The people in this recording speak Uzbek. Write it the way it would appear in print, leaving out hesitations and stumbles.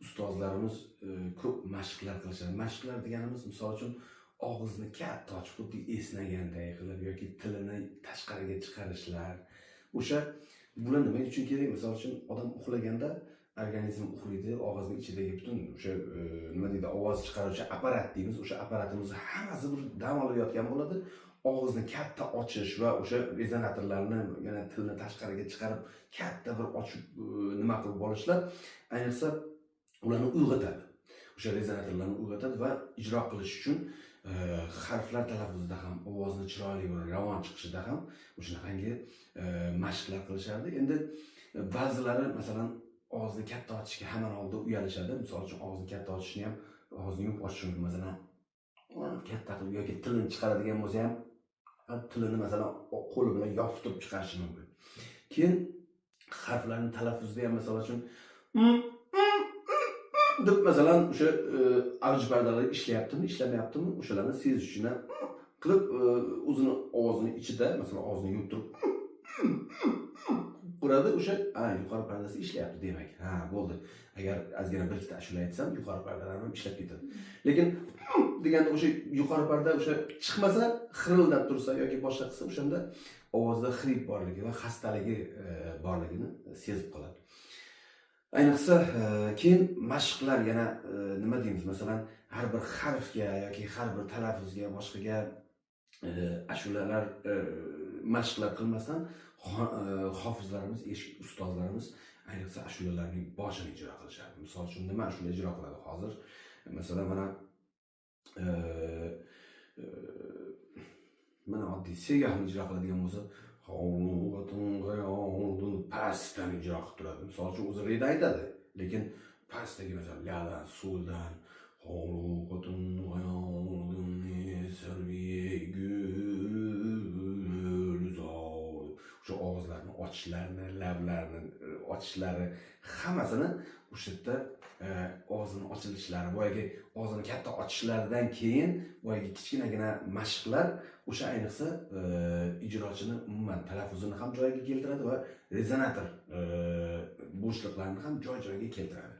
ustozlarimiz ko'p mashqlar qilishadi. Mashqlar deganimiz, misol uchun, og'izni katta ochib, xuddi esnaganday qilib yoki tilini tashqariga chiqarishlar. O'sha bular nima uchun kerak? Misol uchun, odam uxlaganda organizm uxlaydi, og'izning ichidagi butun o'sha nima deydi, ovoz chiqaruvchi apparat deymiz. O'sha apparatimiz hammasi bir dam olayotgan bo'ladi. Og'izni katta ochish va o'sha rezonatorlarni, yana tilni tashqariga chiqarib katta bir ochib nima qilib olishlar, ayniqsa ularni uyg'otadi. O'sha rezonatorlarni uyg'otadi va ijro qilish uchun harflar talaffuzida ham, ovozni chiroyli va ravon chiqishida ham o'shanaqangi mashqlar qilishardi. Endi ba'zilari masalan og'izni katta ochishga hamon oldin uyalishadi. Misol uchun, og'izni katta ochishni ham og'izni yumib ochish mumkin. Masalan, katta qilib yoki tilini chiqaradigan bo'lsa ham tilini masalan qo'li bilan yopib turib chiqarishi mumkin. Keyin harflarning talaffuzida ham misol uchun deb masalan o'sha avj pardalari ishlayaptimi, ishlamayaptimi, o'shalarni sezish uchun qilib o'zini ovozining ichida masalan og'izni yumib turib uradi. O'sha yuqori pardasi ishlayapti demak. Ha, bo'ldi. Agar ozgina bir ikkita ashula aytsam, yuqori pardalar ham ishlab ketadi. Lekin deganda o'sha yuqori parda o'sha chiqmasa, xirildab tursa yoki boshqa qilsa, o'shanda ovozda xirib borligi va xastaligi borligini sezib qoladi. Ayniqsa keyin mashqlar yana nima deymiz? Masalan, har bir harfga yoki har bir talaffuzga, boshqaga ashulalar mashqlar qilmasdan hofizlarimiz, ustozlarimiz ayniqsa ashulalarning boshini ijro qilishadi. Misol uchun, nima ashula ijro qiladi hozir? Masalan, mana oddiy segahni ijro qiladigan bo'lsa, pastdan ijro qilib turadi. Misol uchun, o'zi reda aytadi, lekin pastdagi masalan ladan, so'ldan o'sha og'izlarni ochishlarini, lablarni ochishlari hammasini o'sha yerda og'zini ochilishlari, boyagi og'zini katta ochishlaridan keyin boyagi kichkinagina mashqlar o'sha ayniqsa ijrochini umuman talaffuzini ham joyiga keltiradi va rezonator bo'shliqlarini ham joy-joyiga keltiradi.